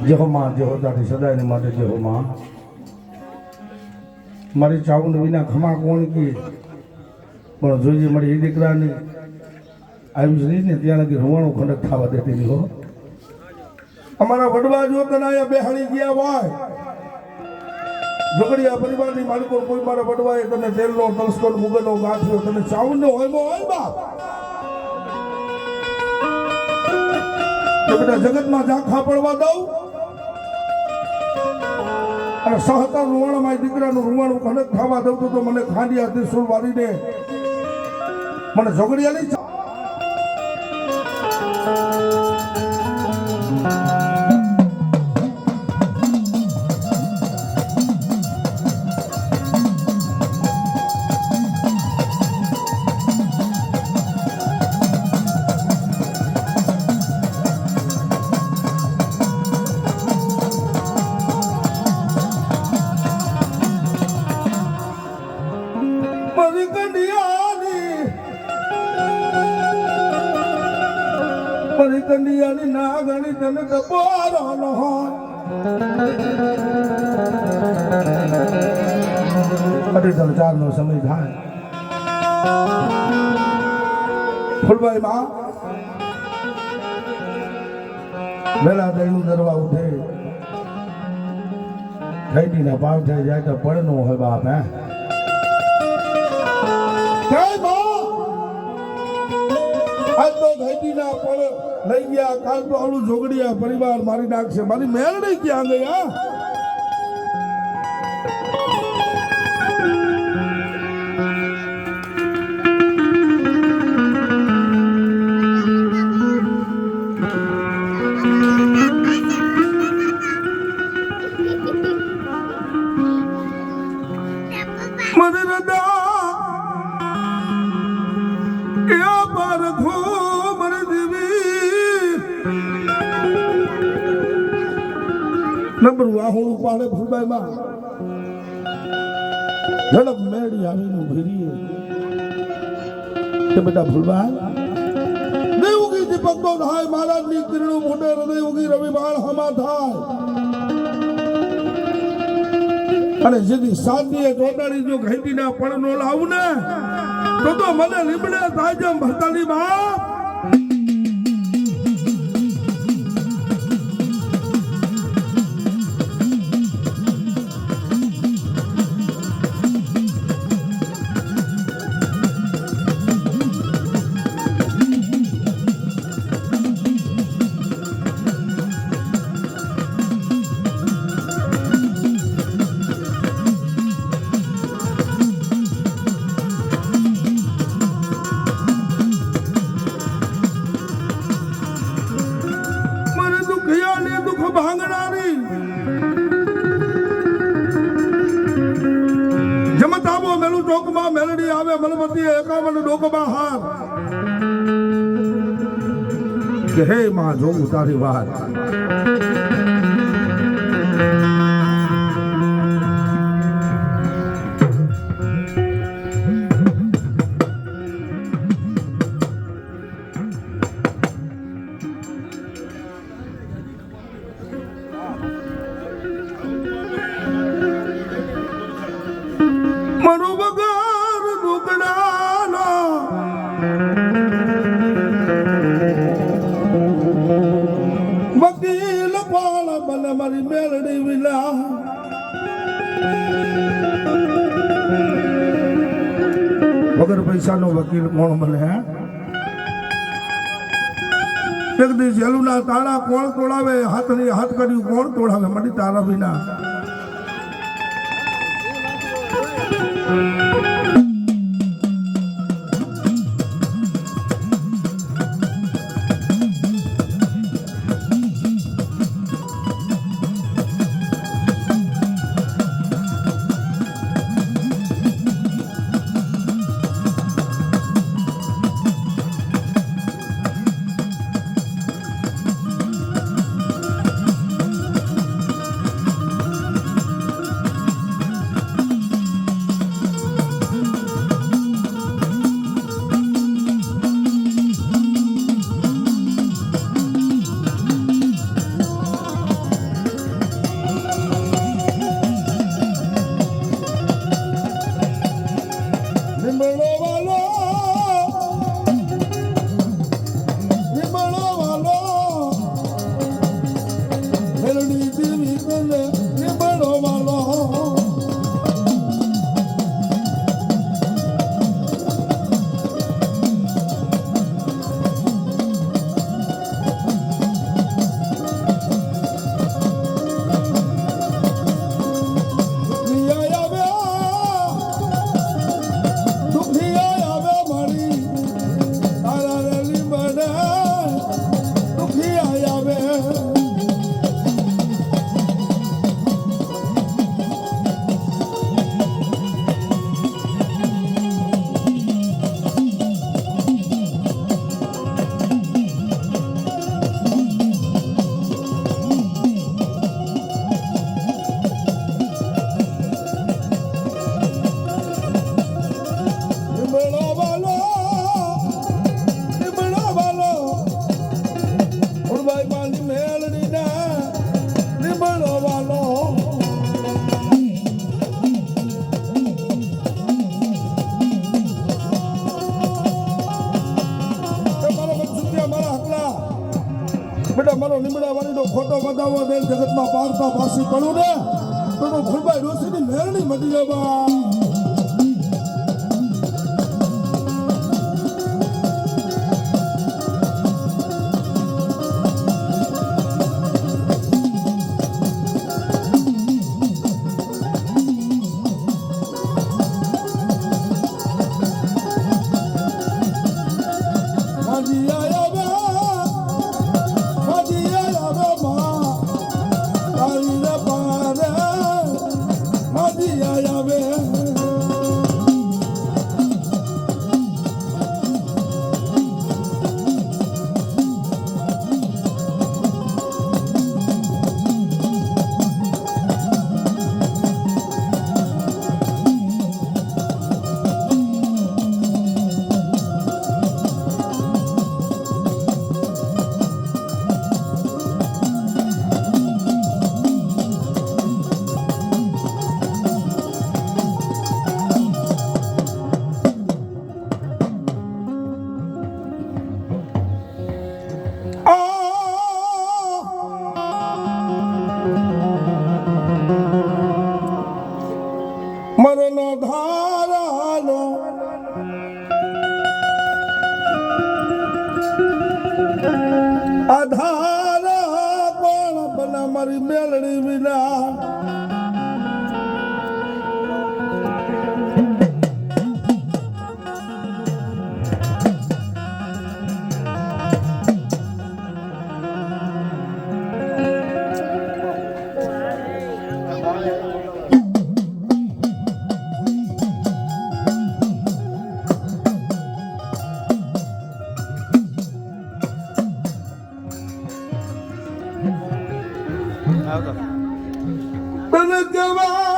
જય હો માં, જય હો તારી સદાયને માટે જય હો માં. મારી ચાઉંડ વિના ખમા કોણ કી, પણ જોઈજે મારી એ દીકરાની આવી રહી ને ત્યાં લગી રૂવાણું ખંડક થવા દેતી નહીં હો. અમારા વડવા જો તને અહીંયા બેહાડી ગયા હોય, ઝઘડિયા પરિવારની માલિકો કોઈ મારા વડવાએ તને તેલનો તલસ્કો મુગલનો ગાંઠ્યો તને ચાઉંડનો હોય બાપ તો બેટા જગતમાં ઝાંખા પડવા દઉં અને સહતા રૂવાણામાં દીકરાનું રૂવાણું ખંડક થવા દઉં તો મને ખાંડિયા ત્રિશુલ વાળીને મને ઝઘડિયાની કંડિયાની ના ગણી તને કપોરો ન હોય અઢી ચારનો સમય થાય. ફૂલભાઈ માં વેલા દહીનું દરવા ઉઠે ઘઈડીના પાવ થઈ જાય તો પડનો હોય બાપ હે આજ તો ઘઈડીના પડ લઈ ગયા, કાલ તો આવડું ઝોગડિયા પરિવાર મારી નાખશે. મારી મેળડી ક્યાં ગયા? નંબર વાહું પાડે ફૂલભાઈ માં ઝડપ મેળી આવીને ભરીએ કે બેટા ફૂલભાઈ દેવગી દીપક તો થાય મહારાજ ની કિરણો મોઢે હૃદય ઉગી રવિવાળ હમા થાય અને જેથી સાદીએ ચોટાડી જો ઘંટીના પણ નો લાવું ને તો મને લીમડે થાય જેમ ભરતાની બાપ. મેલડી આવે મલમતી 51 ડોકમાં હાર કે હે માં જોઉં તારી વાત. વકીલ કોણ બને મારી મેલડી વિલા વગર પૈસાનો વકીલ કોણ બને હે? એક દી જેલુના તાળા કોણ તોડાવે? હાથની હાથ કર્યું કોણ તોડાવે? મળી તારા વિના બેટા મારો લીમડા વાળીનો ખોટો બતાવો દે જગતમાં પારતા પાસી પડું ને તો ફૂલભાઈ ડોસીની મેરણી મટી જાય બા મરનો ધારાનો આધાર કોણ બના મારી મેલડી વિના તને કેવા